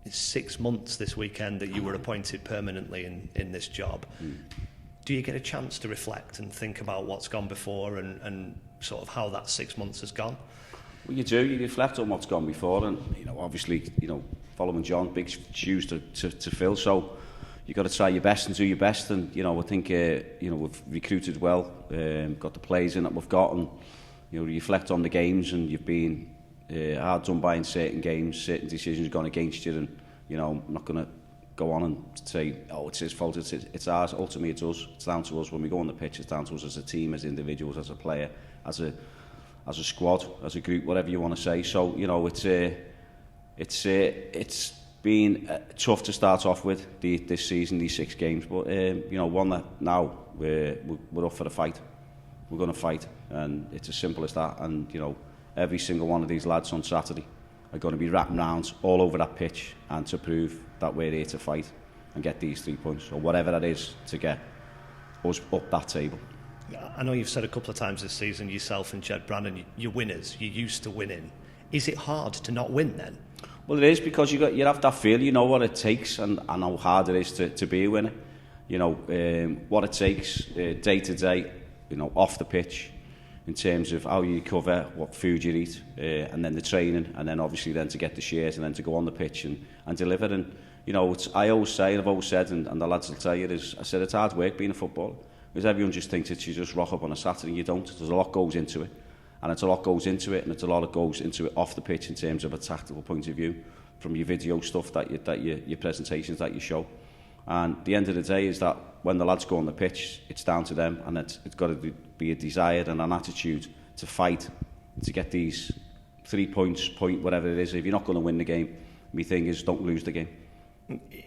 It's 6 months this weekend that you were appointed permanently in this job. Do you get a chance to reflect and think about what's gone before and sort of how that 6 months has gone? Well, you do. You reflect on what's gone before, and obviously, following John, big shoes to fill. So you got to try your best and do your best. And I think we've recruited well, got the players in that we've got, and reflect on the games, and you've been hard done by in certain games, certain decisions gone against you, and I'm not going to go on and say, oh, it's his fault, it's ours. Ultimately, it's us. It's down to us when we go on the pitch. It's down to us as a team, as individuals, as a player, as a squad, as a group, whatever you want to say. So it's been tough to start off with this season, these 6 games, but one that now we're up for the fight. We're going to fight, and it's as simple as that. And every single one of these lads on Saturday are going to be wrapping rounds all over that pitch, and to prove that we're here to fight and get these 3 points, or whatever that is, to get us up that table. I know you've said a couple of times this season, yourself and Jed Brandon, you're winners, you're used to winning. Is it hard to not win then? Well, it is, because you have that feel, you know what it takes, and how hard it is to be a winner. What it takes day to day, off the pitch, in terms of how you recover, what food you eat, and then the training, and then obviously then to get the shares, and then to go on the pitch and deliver. And I always say, and I've always said, and the lads will tell you, I said it's hard work being a footballer, because everyone just thinks that you just rock up on a Saturday. You don't. There's a lot goes into it, and it's a lot goes into it, and it's a lot that goes into it off the pitch in terms of a tactical point of view, from your video stuff your presentations that you show. And the end of the day is that when the lads go on the pitch, it's down to them, and it's got to be a desire and an attitude to fight to get these 3 points, whatever it is. If you're not going to win the game, my thing is don't lose the game.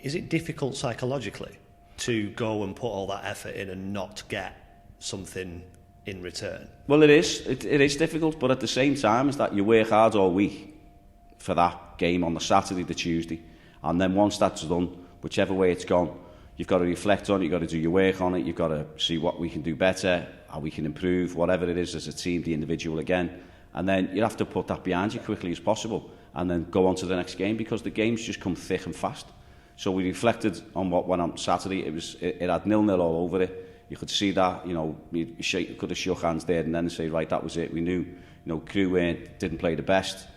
Is it difficult psychologically to go and put all that effort in and not get something in return? Well, it is. It is difficult, but at the same time, is that you work hard all week for that game on the Saturday, the Tuesday, and then once that's done, whichever way it's gone, you've got to reflect on it, you've got to do your work on it, you've got to see what we can do better, how we can improve, whatever it is as a team, the individual again, and then you have to put that behind you quickly as possible, and then go on to the next game, because the games just come thick and fast. So we reflected on what went on Saturday. It had 0-0 all over it. You could see that, you could have shook hands there and then say, right, that was it. We knew, Crewe didn't play the best.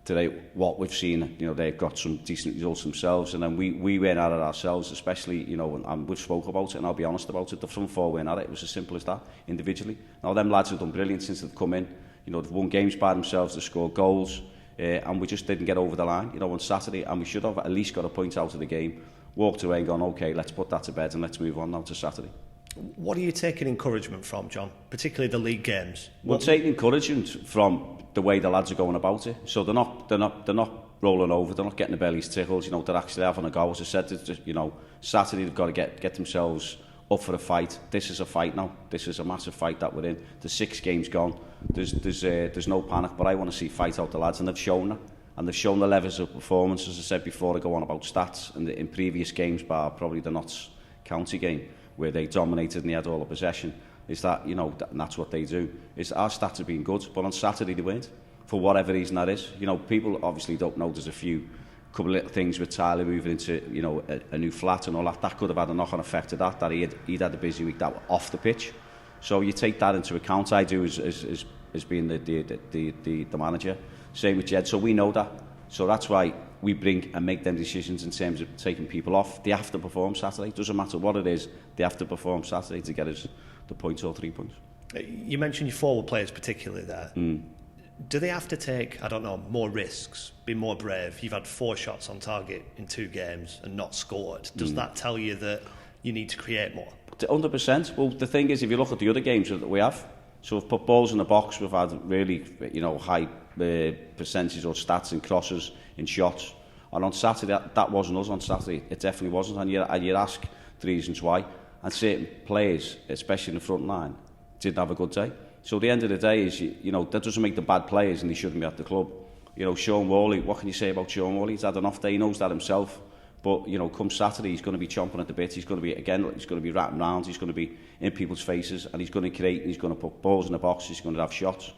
Today, what we've seen, they've got some decent results themselves, and then we went at it ourselves, especially, and we've spoke about it, and I'll be honest about it, the front four went at it. It was as simple as that, individually. Now, them lads have done brilliant since they've come in. They've won games by themselves, they've scored goals, and we just didn't get over the line, on Saturday, and we should have at least got a point out of the game, walked away and gone, okay, let's put that to bed and let's move on now to Saturday. What are you taking encouragement from, John, particularly the league games? We're taking encouragement from the way the lads are going about it. So they're not rolling over, they're not getting the bellies tickled, they're actually having a go. As I said, Saturday they've got to get themselves up for a fight. This is a fight now. This is a massive fight that we're in. The 6 games gone. There's no panic, but I want to see fight out the lads, and they've shown that. And they've shown the levels of performance, as I said before. I go on about stats, and in previous games, bar probably the Notts County game, where they dominated and they had all the possession, is that, and that's what they do. Is our stats have been good, but on Saturday they weren't, for whatever reason that is. People obviously don't know there's couple of little things with Tyler moving into, a new flat and all that. That could have had a knock-on effect of that he'd had a busy week that were off the pitch. So you take that into account. I do as being the manager. Same with Jed. So we know that. So that's why we bring and make them decisions in terms of taking people off. They have to perform Saturday. Doesn't matter what it is. They have to perform Saturday to get us the point or 3 points. You mentioned your forward players particularly there. Do they have to take, more risks, be more brave? You've had 4 shots on target in 2 games and not scored. Does that tell you that you need to create more? 100%. Well, the thing is, if you look at the other games that we have, so we've put balls in the box, we've had really, high percentages or stats in crosses, in shots. And on Saturday, that wasn't us on Saturday. It definitely wasn't. And you ask the reasons why. And certain players, especially in the front line, didn't have a good day. So at the end of the day is, that doesn't make the bad players and they shouldn't be at the club. Sean Worley, what can you say about Sean Worley? He's had an off day, he knows that himself. But, come Saturday, he's going to be chomping at the bit. He's going to be ratting round. He's going to be in people's faces, and he's going to create, and he's going to put balls in the box. He's going to have shots.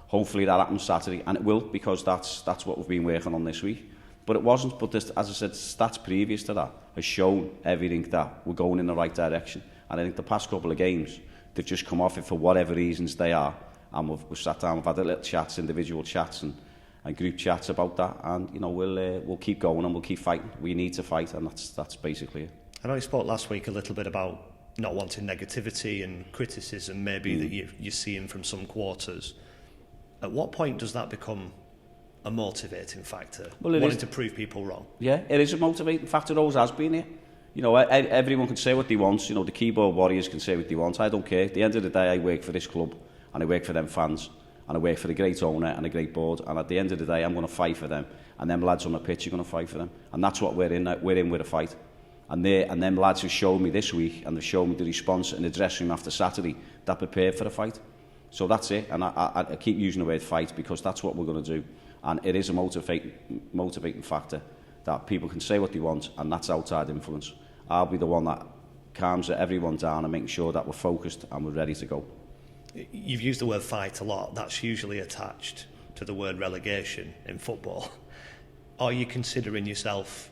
Hopefully that happens Saturday, and it will, because that's what we've been working on this week. But it wasn't. But this, as I said, stats previous to that has shown everything that we're going in the right direction. And I think the past couple of games, they've just come off it for whatever reasons they are. And we've sat down, we've had a little chats, individual chats and group chats about that. And, you know, we'll keep going and we'll keep fighting. We need to fight, and that's basically it. I know you spoke last week a little bit about not wanting negativity and criticism maybe that you're seeing from some quarters. At what point does that become a motivating factor? Well, wanting to prove people wrong? Yeah, it is a motivating factor. It always has been here. You know, everyone can say what they want. You know, the keyboard warriors can say what they want. I don't care. At the end of the day, I work for this club and I work for them fans and I work for the great owner and a great board. And at the end of the day, I'm going to fight for them. And them lads on the pitch are going to fight for them. And that's what we're in. We're in with a fight. And them lads who showed me this week and they've shown me the response in the dressing room after Saturday, that prepared for a fight. So that's it. And I keep using the word fight because that's what we're going to do. And it is a motivating factor that people can say what they want, and that's outside influence. I'll be the one that calms everyone down and making sure that we're focused and we're ready to go. You've used the word fight a lot. That's usually attached to the word relegation in football. Are you considering yourself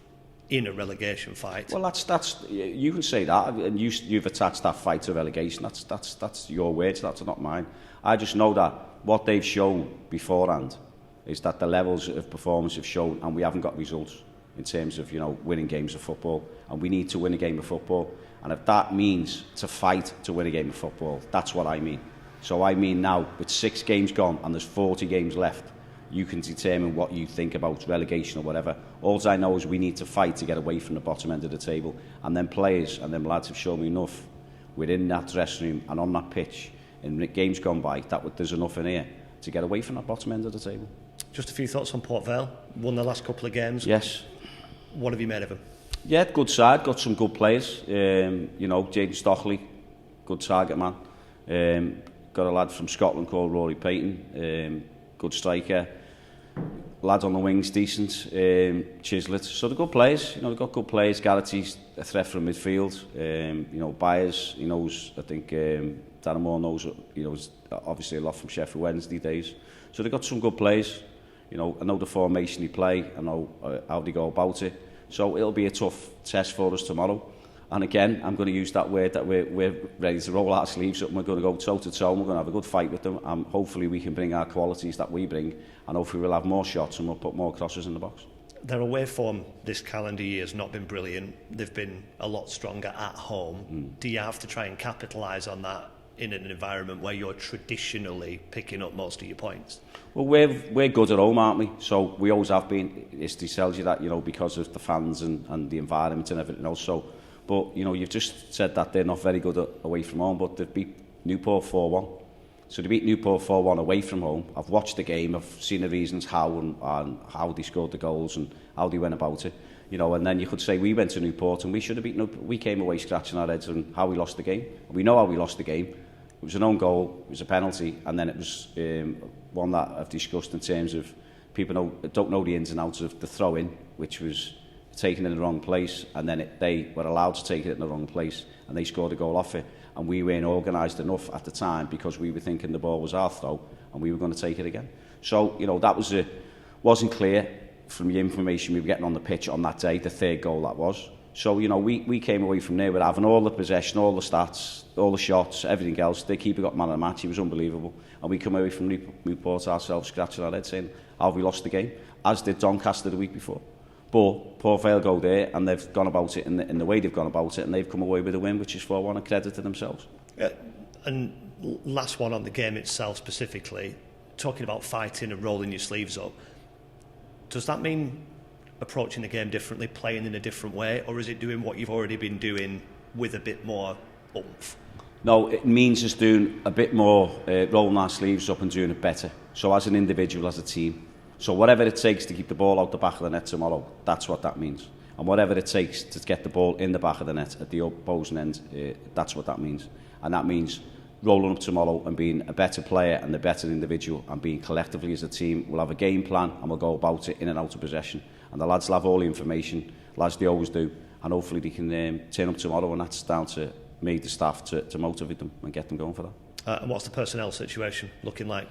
in a relegation fight? Well, that's you can say that, and you've attached that fight to relegation. That's your words. That's not mine. I just know that what they've shown beforehand is that the levels of performance have shown, and we haven't got results in terms of, you know, winning games of football, and we need to win a game of football. And if that means to fight to win a game of football, that's what I mean. So I mean now, with 6 games gone and there's 40 games left, you can determine what you think about relegation or whatever. All I know is we need to fight to get away from the bottom end of the table. And then players and them lads have shown me enough within that dressing room and on that pitch in games gone by that there's enough in here to get away from that bottom end of the table. Just a few thoughts on Port Vale. Won the last couple of games. Yes. What have you made of them? Yeah, good side. Got some good players. You know, Jaden Stockley, good target man. Got a lad from Scotland called Rory Payton, good striker. Lad on the wings, decent. Chislett. So they're good players. You know, they've got good players. Garrity's a threat from midfield. You know, Byers, he knows, I think Darren Moore knows, you know, obviously a lot from Sheffield Wednesday days. So they've got some good players. You know, I know the formation they play. I know how they go about it. So it'll be a tough test for us tomorrow. And again, I'm going to use that word that we're ready to roll our sleeves up and we're going to go toe-to-toe and we're going to have a good fight with them. And hopefully we can bring our qualities that we bring, and hopefully we'll have more shots and we'll put more crosses in the box. Their away form this calendar year has not been brilliant. They've been a lot stronger at home. Do you have to try and capitalise on that in an environment where you're traditionally picking up most of your points? Well, we're good at home, aren't we? So we always have been. History tells you that, you know, because of the fans and the environment and everything else. So, but, you know, you've just said that they're not very good away from home, but they've beat Newport 4-1. So they beat Newport 4-1 away from home. I've watched the game, I've seen the reasons how and how they scored the goals and how they went about it. You know, and then you could say we went to Newport and we should have beaten Newport. We came away scratching our heads on how we lost the game. We know how we lost the game. It was an own goal, it was a penalty, and then it was one that I've discussed in terms of people don't know the ins and outs of the throw-in, which was taken in the wrong place, and then they were allowed to take it in the wrong place, and they scored a goal off it. And we weren't organised enough at the time because we were thinking the ball was our throw and we were going to take it again. So, you know, that wasn't clear from the information we were getting on the pitch on that day, the third goal that was. So, you know, we came away from there with having all the possession, all the stats, all the shots, everything else. The keeper got man of the match, he was unbelievable. And we come away from Newport ourselves scratching our heads saying, how have we lost the game? As did Doncaster the week before. But Port Vale go there and they've gone about it in the way they've gone about it, and they've come away with a win, which is 4-1, and credit to themselves. And last one on the game itself specifically, talking about fighting and rolling your sleeves up, does that mean approaching the game differently, playing in a different way, or is it doing what you've already been doing with a bit more oomph? No, it means us doing a bit more, rolling our sleeves up and doing it better. So as an individual, as a team. So whatever it takes to keep the ball out the back of the net tomorrow, that's what that means. And whatever it takes to get the ball in the back of the net at the opposing end, that's what that means. And that means rolling up tomorrow and being a better player and a better individual and being collectively as a team. We'll have a game plan and we'll go about it in and out of possession. And the lads will have all the information, lads they always do. And hopefully they can turn up tomorrow, and that's down to me, the staff, to motivate them and get them going for that. And what's the personnel situation looking like?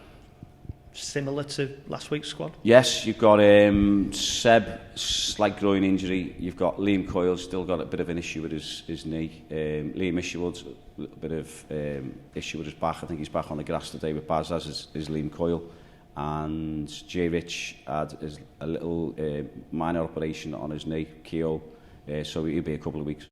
similar to last week's squad? Yes, you've got Seb, slight groin injury. You've got Liam Coyle, still got a bit of an issue with his knee. Liam Isherwood's a little bit of issue with his back. I think he's back on the grass today with Baz, as is Liam Coyle. And Jay Rich had a little minor operation on his knee, keel, so he'll be a couple of weeks.